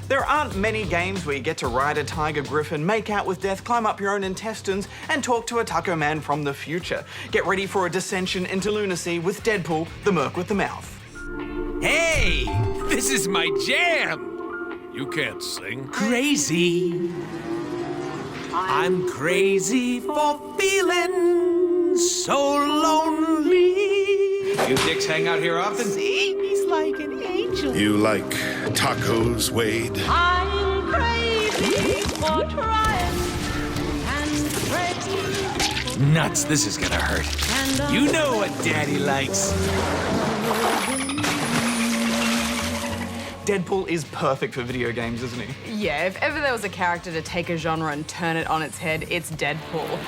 There aren't many games where you get to ride a tiger griffin, make out with death, climb up your own intestines, and talk to a tacoman from the future. Get ready for a dissension into lunacy with Deadpool, the merc with the mouth. Hey, this is my jam. You can't sing. Crazy. I'm crazy for feeling so lonely. You dicks hang out here often? See, he's like an angel. You like tacos, Wade? I'm crazy for trying and crazy. Nuts, this is gonna hurt. You know what Daddy likes. Deadpool is perfect for video games, isn't he? Yeah, if ever there was a character to take a genre and turn it on its head, it's Deadpool.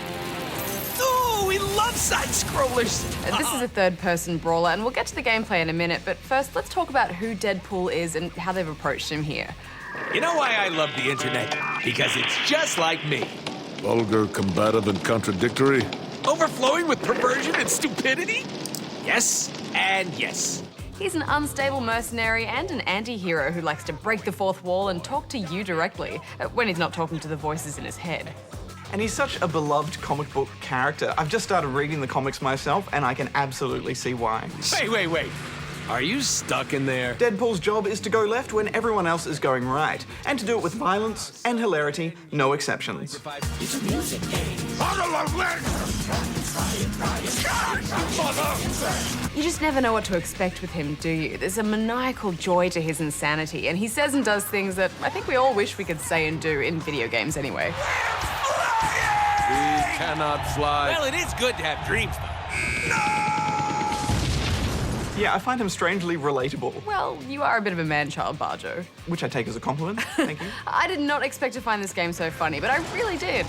Oh, we love side-scrollers. This is a third-person brawler, and we'll get to the gameplay in a minute, but first, let's talk about who Deadpool is and how they've approached him here. You know why I love the internet? Because it's just like me. Vulgar, combative, and contradictory. Overflowing with perversion and stupidity? Yes, and yes. He's an unstable mercenary and an anti-hero who likes to break the fourth wall and talk to you directly, when he's not talking to the voices in his head. And he's such a beloved comic book character. I've just started reading the comics myself, and I can absolutely see why. Wait. Are you stuck in there? Deadpool's job is to go left when everyone else is going right, and to do it with violence and hilarity, no exceptions. It's a music game. You just never know what to expect with him, do you? There's a maniacal joy to his insanity, and he says and does things that I think we all wish we could say and do in video games anyway. We cannot fly. Well, it is good to have dreams, though. Yeah, I find him strangely relatable, Well, you are a bit of a man-child, Barjo. which I take as a compliment. Thank you. I did not expect to find this game so funny, but I really did.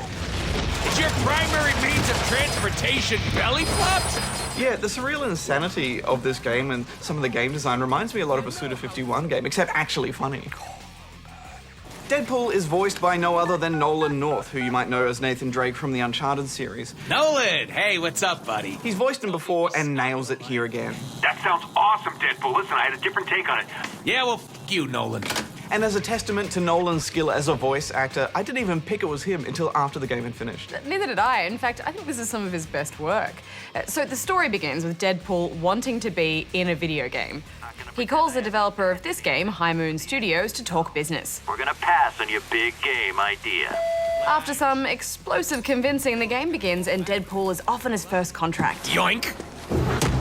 Is your primary means of transportation belly flops? Yeah, the surreal insanity of this game and some of the game design reminds me a lot of a Suda51 game, except actually funny. Deadpool is voiced by no other than Nolan North, who you might know as Nathan Drake from the Uncharted series. Nolan, hey, what's up, buddy? He's voiced him before and nails it here again. That sounds awesome, Deadpool. Listen, I had a different take on it. Yeah, well, f you, Nolan. And as a testament to Nolan's skill as a voice actor, I didn't even pick it was him until after the game had finished. Neither did I. In fact, I think this is some of his best work. So the story begins with Deadpool wanting to be in a video game. He calls the developer of this game, High Moon Studios, to talk business. We're gonna pass on your big game idea. After some explosive convincing, the game begins and Deadpool is off on his first contract. Yoink.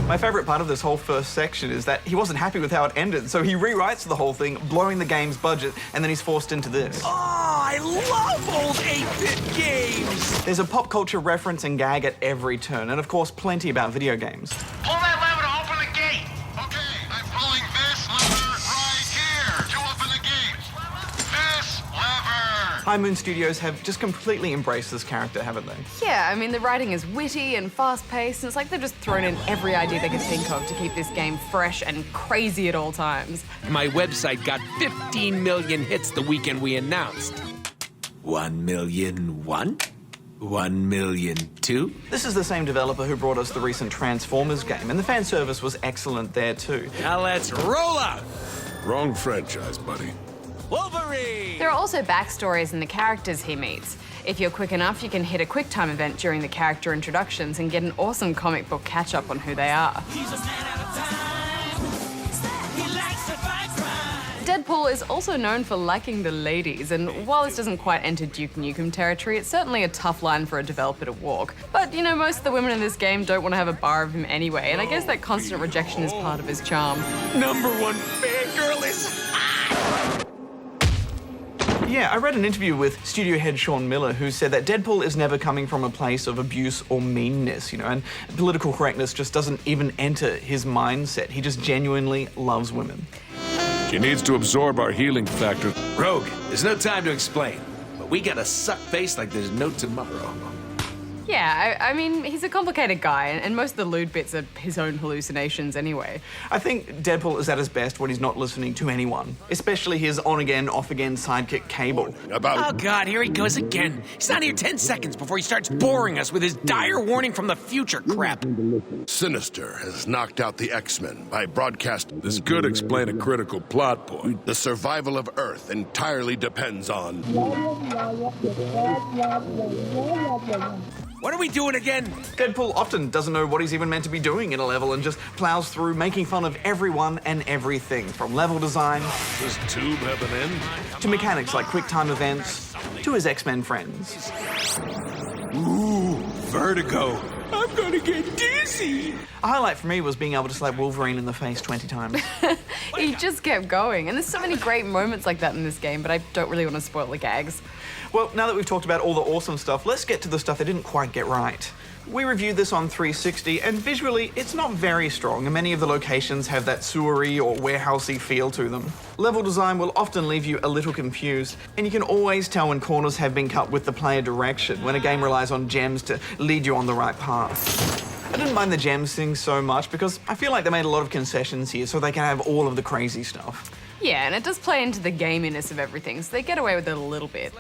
My favorite part of this whole first section is that he wasn't happy with how it ended, so he rewrites the whole thing, blowing the game's budget, and then he's forced into this. Oh, I love old 8-bit games. There's a pop culture reference and gag at every turn, and of course, plenty about video games. Pull that lever to open the gate. Okay, I'm pulling this lever right here to open the gate. This lever. High Moon Studios have just completely embraced this character, haven't they? Yeah, I mean, the writing is witty and fast-paced, and it's like they've just thrown in every idea they could think of to keep this game fresh and crazy at all times. My website got 15 million hits the weekend we announced. 1 million one? 1 million two? This is the same developer who brought us the recent Transformers game, and the fan service was excellent there too. Now let's roll out. Wrong franchise, buddy. Wolverine! There are also backstories in the characters he meets. If you're quick enough, you can hit a QuickTime event during the character introductions and get an awesome comic book catch-up on who they are. Deadpool is also known for liking the ladies, and while this doesn't quite enter Duke Nukem territory, it's certainly a tough line for a developer to walk. But, you know, most of the women in this game don't want to have a bar of him anyway, and I guess that constant rejection is part of his charm. Number one fangirl is Yeah, I read an interview with studio head Sean Miller who said that Deadpool is never coming from a place of abuse or meanness, you know, and political correctness just doesn't even enter his mindset. He just genuinely loves women. She needs to absorb our healing factor. Rogue, there's no time to explain, but we gotta suck face like there's no tomorrow. Yeah, I mean, he's a complicated guy, and most of the lewd bits are his own hallucinations anyway. I think Deadpool is at his best when he's not listening to anyone, especially his on-again, off-again sidekick Cable. Oh, God, here he goes again. He's not here 10 seconds before he starts boring us with his dire warning from the future crap. Sinister has knocked out the X-Men by broadcasting. This could explain a critical plot point. The survival of Earth entirely depends on... What are we doing again? Deadpool often doesn't know what he's even meant to be doing in a level and just plows through, making fun of everyone and everything, from level design Does Tube have an end? to mechanics like quick time events to his X-Men friends. Ooh, vertigo. I'm gonna get dizzy. A highlight for me was being able to slap Wolverine in the face 20 times. He just kept going, and there's so many great moments like that in this game, but I don't really want to spoil the gags. Well, now that we've talked about all the awesome stuff, let's get to the stuff they didn't quite get right. We reviewed this on 360, and visually, it's not very strong, and many of the locations have that sewery or warehousey feel to them. Level design will often leave you a little confused, and you can always tell when corners have been cut with the player direction, when a game relies on gems to lead you on the right path. I didn't mind the gems thing so much because I feel like they made a lot of concessions here so they can have all of the crazy stuff. Yeah, and it does play into the gaminess of everything, so they get away with it a little bit.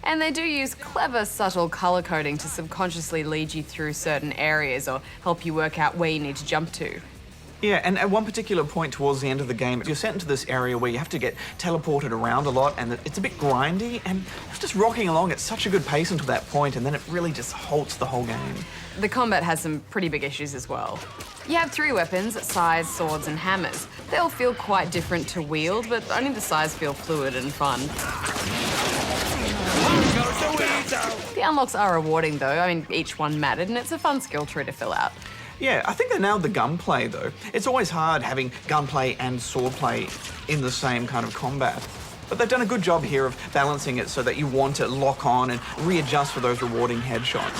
And they do use clever, subtle colour coding to subconsciously lead you through certain areas or help you work out where you need to jump to. Yeah, and at one particular point towards the end of the game, you're sent into this area where you have to get teleported around a lot, and it's a bit grindy, and it's just rocking along at such a good pace until that point, and then it really just halts the whole game. The combat has some pretty big issues as well. You have 3 weapons, scythes, swords, and hammers. They all feel quite different to wield, but only the scythes feel fluid and fun. The unlocks are rewarding though, I mean, each one mattered, and it's a fun skill tree to fill out. Yeah, I think they nailed the gunplay though. It's always hard having gunplay and swordplay in the same kind of combat. But they've done a good job here of balancing it so that you want to lock on and readjust for those rewarding headshots.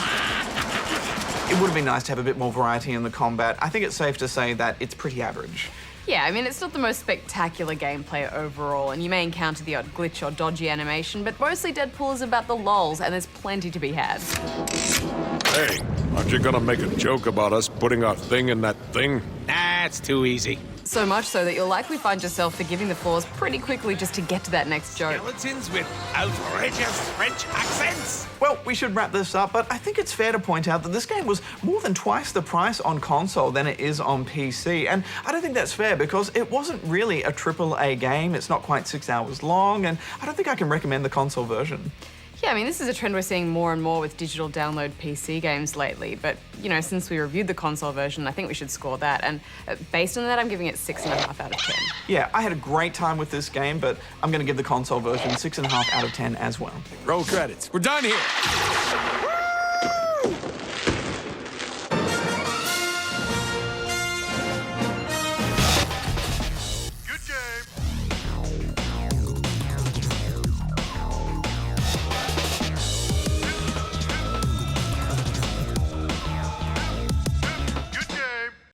It would have been nice to have a bit more variety in the combat. I think it's safe to say that it's pretty average. Yeah, I mean, it's not the most spectacular gameplay overall, and you may encounter the odd glitch or dodgy animation, but mostly Deadpool is about the lols, and there's plenty to be had. Hey, aren't you gonna make a joke about us putting our thing in that thing? That's too easy. So much so that you'll likely find yourself forgiving the flaws pretty quickly just to get to that next joke. Skeletons with outrageous French accents. Well, we should wrap this up, but I think it's fair to point out that this game was more than twice the price on console than it is on PC, and I don't think that's fair because it wasn't really a AAA game. It's not quite 6 hours long, and I don't think I can recommend the console version. Yeah, I mean, this is a trend we're seeing more and more with digital download PC games lately, but, you know, since we reviewed the console version, I think we should score that, and based on that, I'm giving it 6.5 out of 10. Yeah, I had a great time with this game, but I'm going to give the console version 6.5 out of 10 as well. Roll credits. We're done here.